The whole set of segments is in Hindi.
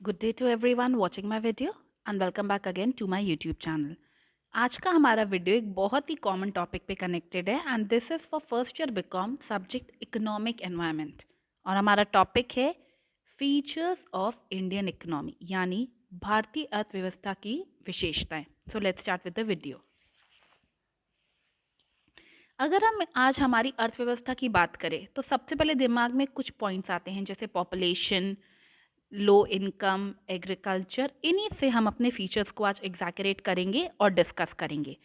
Good day to everyone watching my video and welcome back again to my YouTube channel. आज का हमारा वीडियो एक बहुत ही कॉमन टॉपिक पे कनेक्टेड है and this is for first year BCom subject economic environment और हमारा टॉपिक है फीचर्स ऑफ इंडियन इकोनॉमी यानी भारतीय अर्थव्यवस्था की विशेषताएं. So let's start with the video. अगर हम आज हमारी अर्थव्यवस्था की बात करें तो सबसे पहले दिमाग में कुछ पॉइंट्स आते हैं जैसे पॉपुलेशन, लो इनकम, एग्रीकल्चर. इन्हीं से हम अपने फीचर्स को आज एग्जैगरेट करेंगे और डिस्कस करेंगे.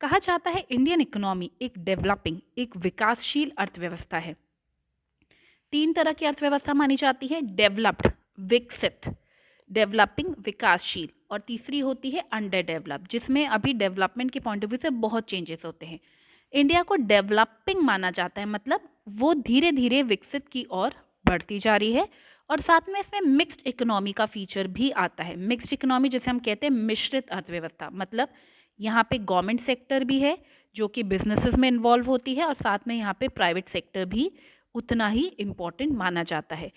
कहा जाता है इंडियन इकोनॉमी एक डेवलपिंग, एक विकासशील अर्थव्यवस्था है. तीन तरह की अर्थव्यवस्था मानी जाती है: डेवलप्ड, विकसित, डेवलपिंग, विकासशील, और तीसरी होती है अंडर डेवलप, जिसमें अभी डेवलपमेंट के पॉइंट ऑफ व्यू से बहुत चेंजेस होते हैं. इंडिया को डेवलपिंग माना जाता है, मतलब वो धीरे धीरे विकसित की ओर बढ़ती जा रही है. और साथ में इसमें मिक्स्ड इकोनॉमी का फीचर भी आता है. मिक्स्ड इकोनॉमी जिसे हम कहते हैं मिश्रित अर्थव्यवस्था, मतलब यहाँ पे गवर्नमेंट सेक्टर भी है जो कि बिजनेसेस में इन्वॉल्व होती है और साथ में यहाँ पे प्राइवेट सेक्टर भी उतना ही इम्पॉर्टेंट माना जाता है.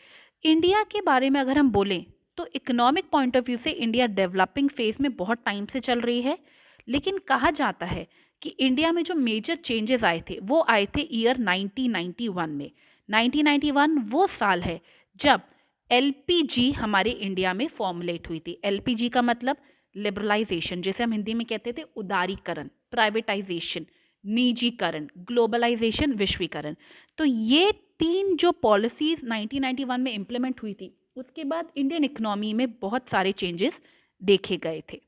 इंडिया के बारे में अगर हम बोलें तो इकोनॉमिक पॉइंट ऑफ व्यू से इंडिया डेवलपिंग फेज में बहुत टाइम से चल रही है. लेकिन कहा जाता है कि इंडिया में जो मेजर चेंजेस आए थे वो आए थे ईयर 1991 में. 1991 वो साल है जब एलपीजी हमारे इंडिया में फॉर्मुलेट हुई थी. एलपीजी का मतलब लिबरलाइजेशन, जैसे हम हिंदी में कहते थे उदारीकरण, प्राइवेटाइजेशन, निजीकरण, ग्लोबलाइजेशन, विश्वीकरण. तो ये तीन जो पॉलिसीज 1991 में इम्प्लीमेंट हुई थी उसके बाद इंडियन इकोनॉमी में बहुत सारे चेंजेस देखे गए थे.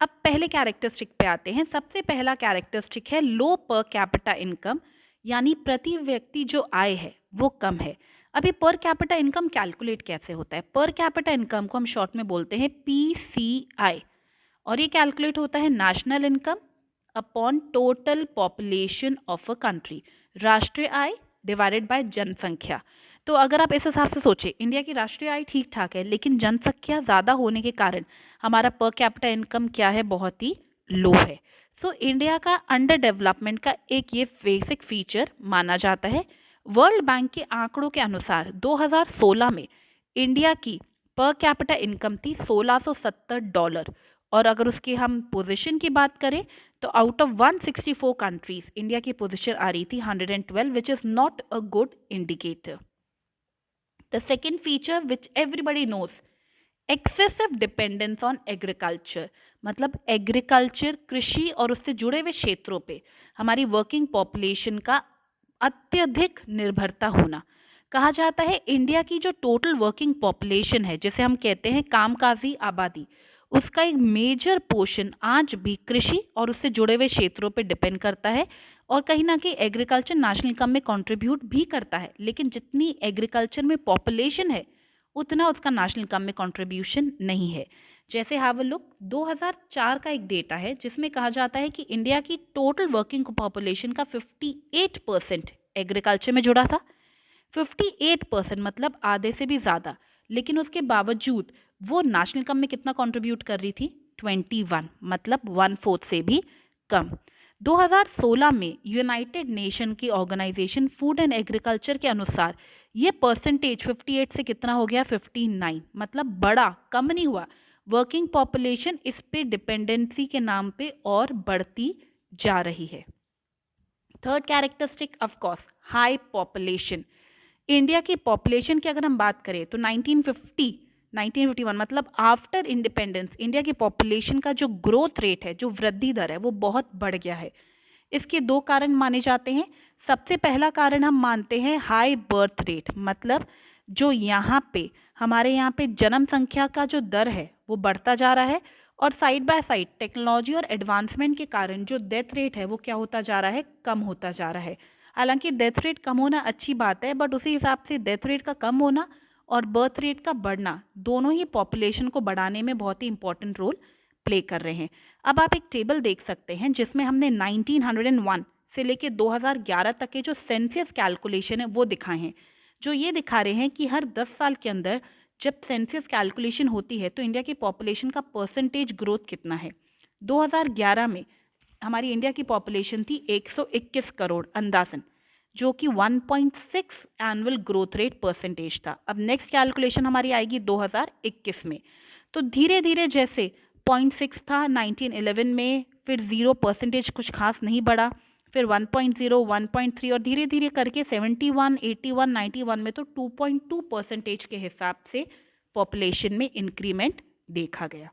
अब पहले कैरेक्टरिस्टिक पे आते हैं. सबसे पहला कैरेक्टरिस्टिक है लो पर कैपिटा इनकम, यानी प्रति व्यक्ति जो आय है वो कम है. अभी पर कैपिटा इनकम कैलकुलेट कैसे होता है? पर कैपिटा इनकम को हम शॉर्ट में बोलते हैं पीसीआई, और ये कैलकुलेट होता है national income upon total population of a country. राष्ट्रीय आय डिवाइडेड बाय जनसंख्या. तो अगर आप इस हिसाब से सोचें, इंडिया की राष्ट्रीय आय ठीक ठाक है लेकिन जनसंख्या ज़्यादा होने के कारण हमारा पर कैपिटा इनकम क्या है? बहुत ही लो है. सो इंडिया का अंडर डेवलपमेंट का एक ये बेसिक फीचर माना जाता है. वर्ल्ड बैंक के आंकड़ों के अनुसार 2016 में इंडिया की पर कैपिटा इनकम थी $1670, और अगर उसकी हम पोजीशन की बात करें तो आउट ऑफ 164 कंट्रीज इंडिया की पोजीशन आ रही थी 112, which is not a good indicator. The second feature which everybody knows, excessive dependence on agriculture, मतलब एग्रीकल्चर, कृषि और उससे जुड़े हुए क्षेत्रों पे हमारी वर्किंग पॉपुलेशन का अत्यधिक निर्भरता होना. कहा जाता है इंडिया की जो टोटल वर्किंग पॉपुलेशन है, जिसे हम कहते हैं कामकाजी आबादी, उसका एक मेजर पोर्शन आज भी कृषि और उससे जुड़े हुए क्षेत्रों पे डिपेंड करता है. और कहीं ना कहीं एग्रीकल्चर नेशनल इनकम में कंट्रीब्यूट भी करता है, लेकिन जितनी एग्रीकल्चर में पॉपुलेशन है उतना उसका नेशनल इनकम में कंट्रीब्यूशन नहीं है. जैसे हैव अ लुक, 2004 का एक डेटा है जिसमें कहा जाता है कि इंडिया की टोटल वर्किंग पॉपुलेशन का 58% एग्रीकल्चर में जुड़ा था. 58% मतलब आधे से भी ज़्यादा. लेकिन उसके बावजूद वो नेशनल इनकम में कितना कंट्रीब्यूट कर रही थी? 21, मतलब 1/4 से भी कम. 2016 में यूनाइटेड नेशन की ऑर्गेनाइजेशन फूड एंड एग्रीकल्चर के अनुसार ये परसेंटेज 58 से कितना हो गया? 59, मतलब बड़ा कम नहीं हुआ. वर्किंग पॉपुलेशन इस पे डिपेंडेंसी के नाम पे और बढ़ती जा रही है. Third characteristic of course high population. India की पॉपुलेशन की अगर हम बात करें तो 1951 मतलब आफ्टर इंडिपेंडेंस इंडिया की पॉपुलेशन का जो ग्रोथ रेट है, जो वृद्धि दर है, वो बहुत बढ़ गया है. इसके दो कारण माने जाते हैं. सबसे पहला कारण हम मानते हैं हाई बर्थ रेट, मतलब जो यहाँ पे हमारे यहाँ पे जन्म संख्या का जो दर है वो बढ़ता जा रहा है, और साइड बाय साइड टेक्नोलॉजी और एडवांसमेंट के कारण जो डेथ रेट है वो क्या होता जा रहा है? कम होता जा रहा है. हालांकि डेथ रेट कम होना अच्छी बात है, बट उसी हिसाब से डेथ रेट का कम होना और बर्थ रेट का बढ़ना दोनों ही पॉपुलेशन को बढ़ाने में बहुत ही इंपॉर्टेंट रोल प्ले कर रहे हैं. अब आप एक टेबल देख सकते हैं जिसमें हमने 1901 से लेके 2011 तक के जो सेंसस कैलकुलेशन है वो दिखाए हैं, जो ये दिखा रहे हैं कि हर 10 साल के अंदर जब सेंसस कैलकुलेशन होती है तो इंडिया की पॉपुलेशन का परसेंटेज ग्रोथ कितना है. 2011 में हमारी इंडिया की पॉपुलेशन थी 121 करोड़ अंदाजन, जो कि 1.6 एनुअल ग्रोथ रेट परसेंटेज था। अब नेक्स्ट कैलकुलेशन हमारी आएगी 2021 में। तो धीरे धीरे जैसे 0.6 था 1911 में, फिर 0% कुछ खास नहीं बढ़ा, फिर 1.0, 1.3 और धीरे धीरे करके 71, 81, 91 में तो 2.2% के हिसाब से पॉपुलेशन में इंक्रीमेंट देखा गया।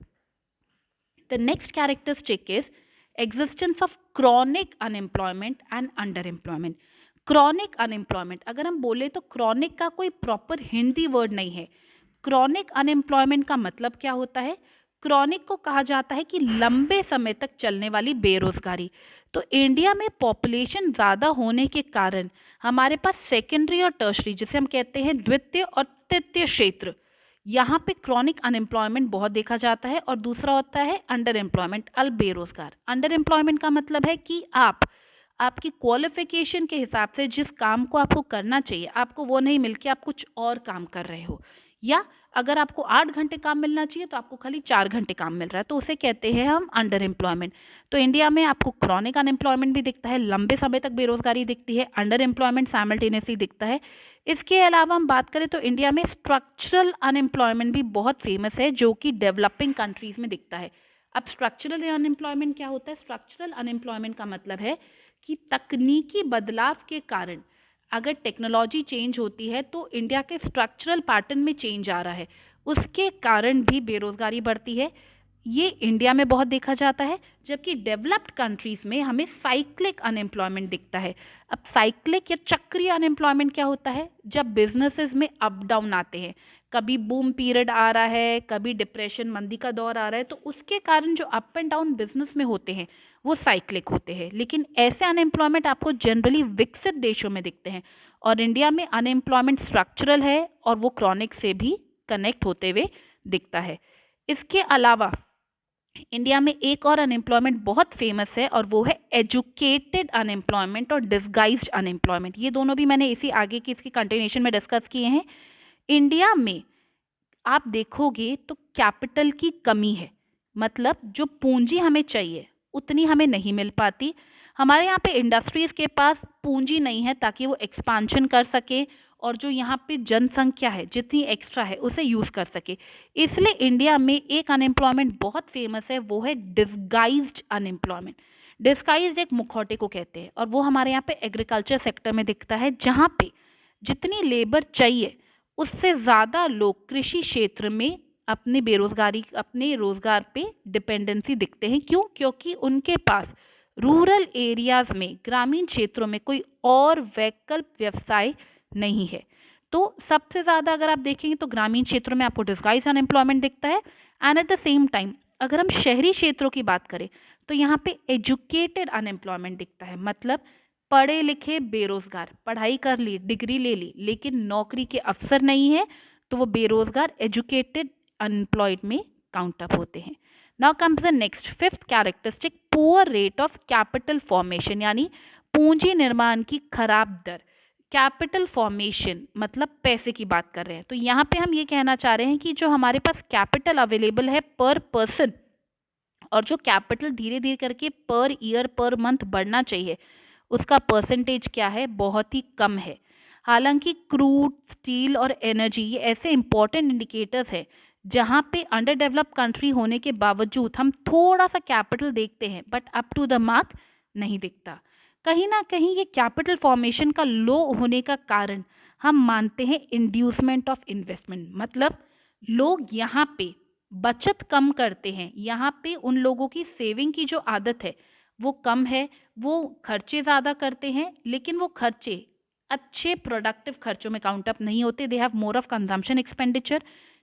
The next characteristic is existence of chronic unemployment and underemployment. Chronic unemployment, अगर हम बोले तो chronic का कोई प्रॉपर हिंदी वर्ड नहीं है। Chronic unemployment का मतलब क्या होता है? Chronic को कहा जाता है कि लंबे समय तक चलने वाली बेरोजगारी। तो इंडिया में पॉपुलेशन ज़्यादा होने के कारण हमारे पास सेकेंडरी और टर्शरी, जिसे हम कहते हैं द्वितीय और तृतीय क्षेत्र, यहाँ पे क्रॉनिक अनएम्प्लॉयमेंट बहुत देखा जाता है। और दूसरा होता है अंडर एम्प्लॉयमेंट, अल बेरोजगार। अंडर एम्प्लॉयमेंट का मतलब है कि आपकी क्वालिफिकेशन के हिसाब से जिस काम को आपको करना चाहिए आपको वो नहीं मिल के आप कुछ और काम कर रहे हो, या अगर आपको 8 घंटे काम मिलना चाहिए तो आपको खाली 4 घंटे काम मिल रहा है, तो उसे कहते हैं हम अंडर एम्प्लॉयमेंट। तो इंडिया में आपको क्रॉनिक अनएम्प्लॉयमेंट भी दिखता है, लंबे समय तक बेरोजगारी दिखती है, अंडर एम्प्लॉयमेंट साइमल्टेनियसली दिखता है। इसके अलावा हम बात करें तो इंडिया में स्ट्रक्चरल अनएम्प्लॉयमेंट भी बहुत फेमस है, जो कि डेवलपिंग कंट्रीज में दिखता है। अब स्ट्रक्चरल अनएम्प्लॉयमेंट क्या होता है? स्ट्रक्चरल अनएम्प्लॉयमेंट का मतलब है कि तकनीकी बदलाव के कारण अगर टेक्नोलॉजी चेंज होती है तो इंडिया के स्ट्रक्चरल पैटर्न में चेंज आ रहा है, उसके कारण भी बेरोजगारी बढ़ती है। ये इंडिया में बहुत देखा जाता है, जबकि डेवलप्ड कंट्रीज में हमें साइक्लिक अनएम्प्लॉयमेंट दिखता है। अब साइक्लिक या चक्रीय अनएम्प्लॉयमेंट क्या होता है? जब बिजनेसेस में अप डाउन आते हैं, कभी बूम पीरियड आ रहा है, कभी डिप्रेशन मंदी का दौर आ रहा है, तो उसके कारण जो अप एंड डाउन बिजनेस में होते हैं वो साइक्लिक होते हैं। लेकिन ऐसे अनएम्प्लॉयमेंट आपको जनरली विकसित देशों में दिखते हैं, और इंडिया में अनएम्प्लॉयमेंट स्ट्रक्चरल है और वो क्रॉनिक से भी कनेक्ट होते हुए दिखता है। इसके अलावा इंडिया में एक और अनएम्प्लॉयमेंट बहुत फेमस है और वो है एजुकेटेड अनएम्प्लॉयमेंट और डिस्गाइज्ड अनएम्प्लॉयमेंट। ये दोनों भी मैंने इसी आगे की इसकी कंटिन्यूशन में डिस्कस किए हैं। इंडिया में आप देखोगे तो कैपिटल की कमी है, मतलब जो पूंजी हमें चाहिए उतनी हमें नहीं मिल पाती। हमारे यहाँ पे इंडस्ट्रीज़ के पास पूंजी नहीं है ताकि वो एक्सपांशन कर सके, और जो यहाँ पे जनसंख्या है जितनी एक्स्ट्रा है उसे यूज़ कर सके। इसलिए इंडिया में एक अनएम्प्लॉयमेंट बहुत फेमस है, वो है डिस्गाइज्ड अनएम्प्लॉयमेंट। डिस्गाइज्ड एक मुखौटे को कहते हैं, और वो हमारे यहाँ पे एग्रीकल्चर सेक्टर में दिखता है, जहाँ पे जितनी लेबर चाहिए उससे ज़्यादा लोग कृषि क्षेत्र में अपने रोज़गार पे डिपेंडेंसी दिखते हैं। क्यों? क्योंकि उनके पास रूरल एरियाज़ में, ग्रामीण क्षेत्रों में कोई और वैकल्पिक व्यवसाय नहीं है। तो सबसे ज़्यादा अगर आप देखेंगे तो ग्रामीण क्षेत्रों में आपको डिस्गाइज अनएम्प्लॉयमेंट दिखता है। And at the same time अगर हम शहरी क्षेत्रों की बात करें तो यहाँ पे एजुकेटेड अनएम्प्लॉयमेंट दिखता है, मतलब पढ़े लिखे बेरोजगार, पढ़ाई कर ली, डिग्री ले ली, लेकिन नौकरी के अवसर नहीं है, तो वो बेरोजगार एजुकेटेड अनएम्प्लॉयड में काउंट अप होते हैं। Now comes the next fifth characteristic, poor rate of capital formation, यानी पूंजी निर्माण की खराब दर। कैपिटल फॉर्मेशन मतलब पैसे की बात कर रहे हैं, तो यहाँ पे हम ये कहना चाह रहे हैं कि जो हमारे पास कैपिटल अवेलेबल है पर पर्सन, और जो कैपिटल धीरे धीरे करके पर ईयर पर मंथ बढ़ना चाहिए, उसका परसेंटेज क्या है? बहुत ही कम है। हालांकि क्रूड, स्टील और एनर्जी ये ऐसे इंपॉर्टेंट इंडिकेटर्स हैं जहाँ पे अंडर डेवलप कंट्री होने के बावजूद हम थोड़ा सा कैपिटल देखते हैं, but up to the mark नहीं दिखता। कहीं ना कहीं ये कैपिटल फॉर्मेशन का लो होने का कारण हम मानते हैं इंड्यूसमेंट ऑफ इन्वेस्टमेंट, मतलब लोग यहाँ पे बचत कम करते हैं, यहाँ पे उन लोगों की सेविंग की जो आदत है वो कम है, वो खर्चे ज़्यादा करते हैं, लेकिन वो खर्चे अच्छे प्रोडक्टिव खर्चों में काउंट अप नहीं होते। They have more of consumption expenditure.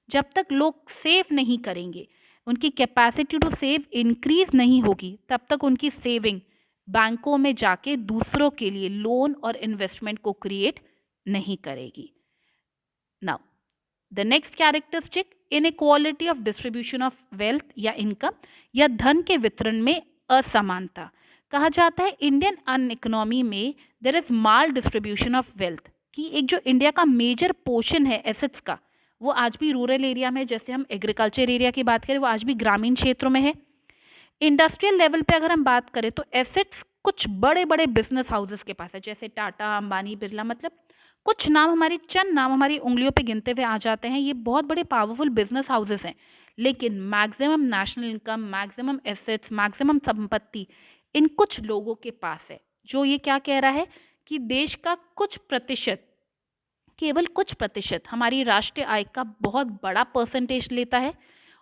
जब तक लोग सेव नहीं करेंगे, उनकी कैपेसिटी टू सेव इंक्रीज नहीं होगी, तब तक उनकी सेविंग बैंकों में जाके दूसरों के लिए लोन और इन्वेस्टमेंट को क्रिएट नहीं करेगी। Now the next characteristic, inequality of distribution of wealth या इनकम, या धन के वितरण में असमानता। कहा जाता है इंडियन अन इकोनॉमी में there is maldistribution of wealth, कि एक जो इंडिया का मेजर पोर्शन है एसेट्स का, वो आज भी रूरल एरिया में, जैसे हम एग्रीकल्चर एरिया की बात करें, वो आज भी ग्रामीण क्षेत्रों में है। इंडस्ट्रियल लेवल पे अगर हम बात करें तो एसेट्स कुछ बड़े बड़े बिजनेस हाउसेस के पास है, जैसे टाटा, अंबानी, बिरला, मतलब कुछ नाम हमारी, चंद नाम हमारी उंगलियों पे गिनते हुए आ जाते हैं। ये बहुत बड़े पावरफुल बिजनेस हाउसेस हैं, लेकिन maximum national income, maximum assets, maximum संपत्ति इन कुछ लोगों के पास है। जो ये क्या कह रहा है कि देश का कुछ प्रतिशत, केवल कुछ प्रतिशत हमारी राष्ट्रीय आय का बहुत बड़ा परसेंटेज लेता है,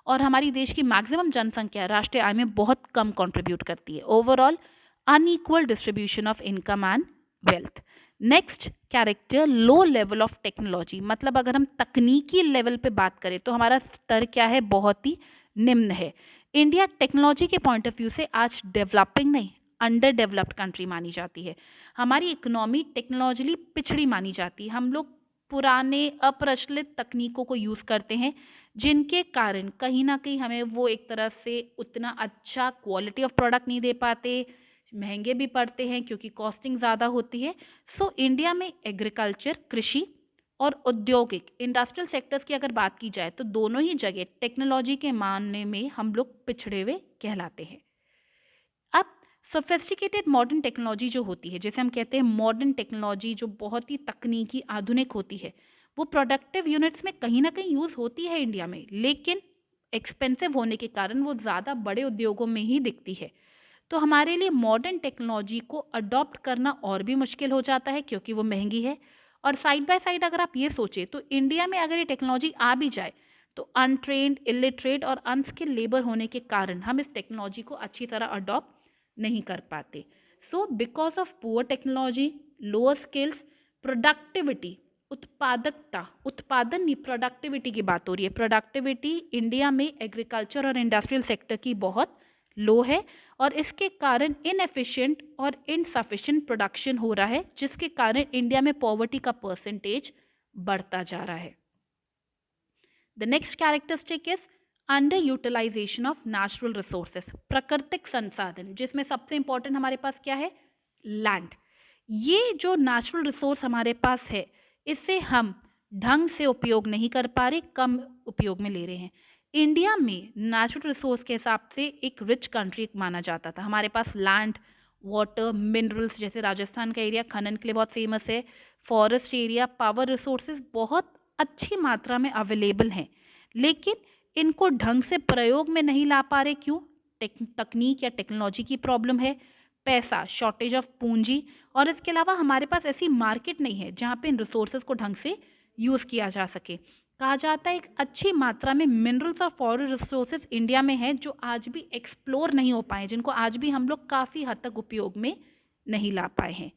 और हमारी देश की मैक्सिमम जनसंख्या राष्ट्रीय आय में बहुत कम कंट्रीब्यूट करती है। Overall unequal distribution of income and wealth. Next character, low level of technology, मतलब अगर हम तकनीकी लेवल पे बात करें तो हमारा स्तर क्या है, बहुत ही निम्न है। इंडिया टेक्नोलॉजी के पॉइंट ऑफ व्यू से आज डेवलपिंग नहीं, अंडर डेवलप्ड कंट्री मानी जाती है। हमारी इकोनॉमी टेक्नोलॉजिकली पिछड़ी मानी जाती है। हम लोग पुराने अप्रचलित तकनीकों को यूज़ करते हैं, जिनके कारण कहीं ना कहीं हमें वो एक तरह से उतना अच्छा क्वालिटी ऑफ प्रोडक्ट नहीं दे पाते, महंगे भी पड़ते हैं क्योंकि कॉस्टिंग ज़्यादा होती है। सो इंडिया में एग्रीकल्चर, कृषि और औद्योगिक इंडस्ट्रियल सेक्टर्स की अगर बात की जाए तो दोनों ही जगह टेक्नोलॉजी के मानने में हम लोग पिछड़े हुए कहलाते हैं। अब सोफिस्टिकेटेड मॉडर्न टेक्नोलॉजी जो होती है, जैसे हम कहते हैं मॉडर्न टेक्नोलॉजी जो बहुत ही तकनीकी आधुनिक होती है, वो प्रोडक्टिव यूनिट्स में कहीं ना कहीं यूज़ होती है इंडिया में, लेकिन एक्सपेंसिव होने के कारण वो ज़्यादा बड़े उद्योगों में ही दिखती है। तो हमारे लिए मॉडर्न टेक्नोलॉजी को अडॉप्ट करना और भी मुश्किल हो जाता है क्योंकि वो महंगी है। और साइड बाय साइड अगर आप ये सोचें तो इंडिया में अगर ये टेक्नोलॉजी आ भी जाए तो अनट्रेन्ड, इलिटरेट और अनस्किल्ड लेबर होने के कारण हम इस टेक्नोलॉजी को अच्छी तरह अडॉप्ट नहीं कर पाते। So because of poor technology, lower skills, productivity, उत्पादकता, उत्पादन नहीं, प्रोडक्टिविटी की बात हो रही है, प्रोडक्टिविटी इंडिया में एग्रीकल्चर और इंडस्ट्रियल सेक्टर की बहुत लो है, और इसके कारण इनएफिशिएंट और इनसफिशिएंट प्रोडक्शन हो रहा है, जिसके कारण इंडिया में पॉवर्टी का परसेंटेज बढ़ता जा रहा है। The next characteristic is underutilisation of natural resources, प्राकृतिक संसाधन, जिसमें सबसे इंपॉर्टेंट हमारे पास क्या है, लैंड। ये जो नेचुरल रिसोर्स हमारे पास है, इसे हम ढंग से उपयोग नहीं कर पा रहे, कम उपयोग में ले रहे हैं। इंडिया में नेचुरल रिसोर्स के हिसाब से एक रिच कंट्री माना जाता था। हमारे पास लैंड, वाटर, मिनरल्स, जैसे राजस्थान का एरिया खनन के लिए बहुत फेमस है, फॉरेस्ट एरिया, पावर रिसोर्सेज बहुत अच्छी मात्रा में अवेलेबल हैं, लेकिन इनको ढंग से प्रयोग में नहीं ला पा रहे। क्यों? तकनीक या टेक्नोलॉजी की प्रॉब्लम है, पैसा, शॉर्टेज ऑफ पूंजी, और इसके अलावा हमारे पास ऐसी मार्केट नहीं है जहाँ पे इन रिसोर्सेज को ढंग से यूज़ किया जा सके। कहा जाता है एक अच्छी मात्रा में मिनरल्स और फॉरेस्ट रिसोर्सेज इंडिया में हैं जो आज भी एक्सप्लोर नहीं हो पाए, जिनको आज भी हम लोग काफ़ी हद तक उपयोग में नहीं ला पाए हैं।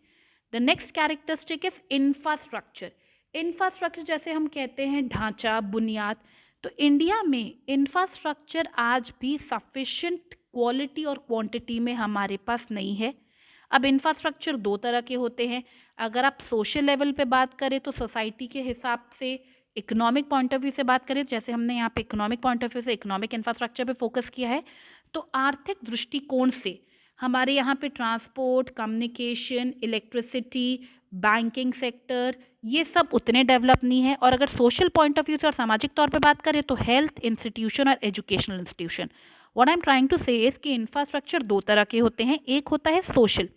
The next characteristic is infrastructure. Infrastructure जैसे हम कहते हैं ढांचा, बुनियाद, तो इंडिया में इंफ्रास्ट्रक्चर आज भी सफिशिएंट क्वालिटी और क्वांटिटी में हमारे पास नहीं है। अब इंफ्रास्ट्रक्चर दो तरह के होते हैं। अगर आप सोशल लेवल पे बात करें तो सोसाइटी के हिसाब से, इकोनॉमिक पॉइंट ऑफ व्यू से बात करें, जैसे हमने यहाँ पे इकोनॉमिक पॉइंट ऑफ व्यू से इकोनॉमिक इंफ्रास्ट्रक्चर पे फोकस किया है, तो आर्थिक दृष्टिकोण से हमारे यहाँ पे transport, communication, electricity, banking sector, ये सब उतने डेवलप नहीं है। और अगर सोशल पॉइंट ऑफ व्यू से और सामाजिक तौर पे बात करें तो हेल्थ इंस्टीट्यूशन और educational institution, what I am trying to say is कि इंफ्रास्ट्रक्चर दो तरह के होते हैं। एक होता है सोशल,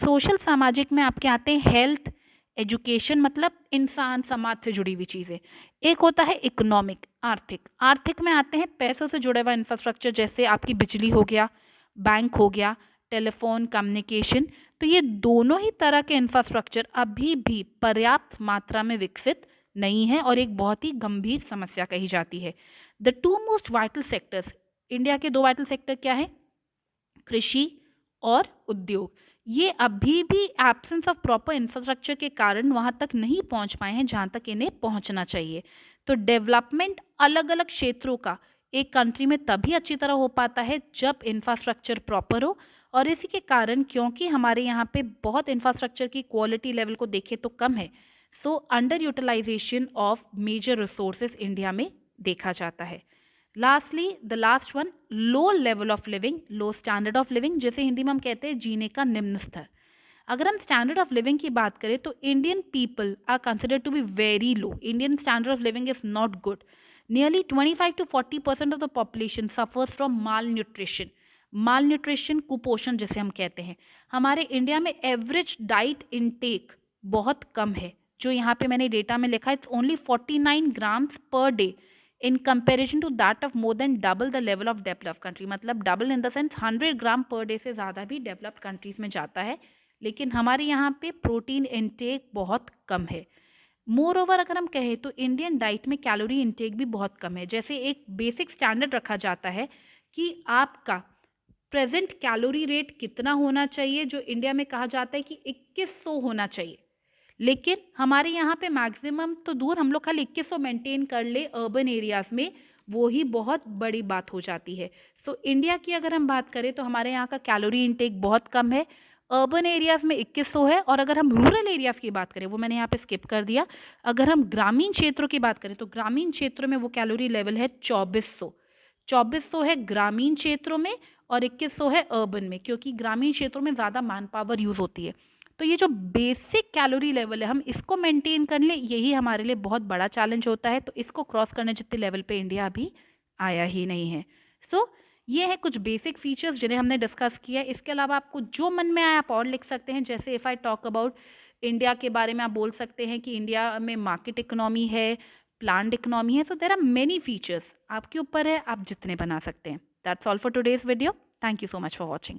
सोशल सामाजिक में आपके आते हैं हेल्थ, एजुकेशन, मतलब इंसान समाज से जुड़ी हुई चीज़ें। एक होता है इकोनॉमिक, आर्थिक, आर्थिक में आते हैं पैसों से जुड़े हुआ इंफ्रास्ट्रक्चर, जैसे आपकी बिजली हो गया, बैंक हो गया, टेलीफोन, कम्युनिकेशन। तो ये दोनों ही तरह के इंफ्रास्ट्रक्चर अभी भी पर्याप्त मात्रा में विकसित नहीं है और एक बहुत ही गंभीर समस्या कही जाती है। The two most vital sectors, India के दो वाइटल सेक्टर क्या है, कृषि और उद्योग, ये अभी भी एब्सेंस ऑफ प्रॉपर इंफ्रास्ट्रक्चर के कारण वहाँ तक नहीं पहुँच पाए हैं जहाँ तक इन्हें पहुँचना चाहिए। तो डेवलपमेंट अलग अलग क्षेत्रों का एक कंट्री में तभी अच्छी तरह हो पाता है जब इंफ्रास्ट्रक्चर प्रॉपर हो, और इसी के कारण क्योंकि हमारे यहाँ पे बहुत इंफ्रास्ट्रक्चर की क्वालिटी लेवल को देखें तो कम है, so underutilisation of major resources India में देखा जाता है। Lastly the last one, low level of living, low standard of living, जैसे हिंदी में हम कहते हैं जीने का निम्न स्तर। अगर हम स्टैंडर्ड ऑफ लिविंग की बात करें तो Indian people are considered to be very low. Indian standard of living is not good. Nearly 25 to 40% of the population suffers from malnutrition. Malnutrition, कुपोषण जिसे हम कहते हैं। हमारे इंडिया में एवरेज डाइट इनटेक बहुत कम है। जो यहाँ पे मैंने डेटा में लिखा है, it's only 49 grams per day in comparison to that of more than double the level of developed country. मतलब double in the sense 100 gram per day से ज़्यादा भी डेवलप्ड कंट्रीज में जाता है, लेकिन हमारे यहाँ पे प्रोटीन इनटेक बहुत कम है। मोर ओवर अगर हम कहें तो इंडियन डाइट में कैलोरी इनटेक भी बहुत कम है। जैसे एक बेसिक स्टैंडर्ड रखा जाता है कि आपका प्रेजेंट कैलोरी रेट कितना होना चाहिए, जो इंडिया में कहा जाता है कि 2100 होना चाहिए। लेकिन हमारे यहाँ पे मैक्सिमम तो दूर, हम लोग खाली 2100 मेंटेन कर ले अर्बन एरियाज में, वो ही बहुत बड़ी बात हो जाती है। सो इंडिया की अगर हम बात करें तो हमारे यहाँ का कैलोरी इनटेक बहुत कम है। अर्बन एरियाज में 2100 है, और अगर हम रूरल एरियाज की बात करें, वो मैंने यहाँ पे स्किप कर दिया, अगर हम ग्रामीण क्षेत्रों की बात करें तो ग्रामीण क्षेत्रों में वो कैलोरी लेवल है 2400। 2400 है ग्रामीण क्षेत्रों में और 2100 है अर्बन में, क्योंकि ग्रामीण क्षेत्रों में ज़्यादा मैन पावर यूज़ होती है। तो ये जो बेसिक कैलोरी लेवल है, हम इसको मेंटेन कर लें, यही हमारे लिए बहुत बड़ा चैलेंज होता है। तो इसको क्रॉस करने जितने लेवल पे इंडिया अभी आया ही नहीं है। सो ये है कुछ बेसिक फीचर्स जिन्हें हमने डिस्कस किया। इसके अलावा आपको जो मन में आए आप और लिख सकते हैं। जैसे if I talk about India के बारे में, आप बोल सकते हैं कि इंडिया में मार्केट इकोनॉमी है, प्लान्ड इकोनॉमी है। सो देर आर मेनी फीचर्स, आपके ऊपर है, आप जितने बना सकते हैं। That's all for today's video. Thank you so much for watching.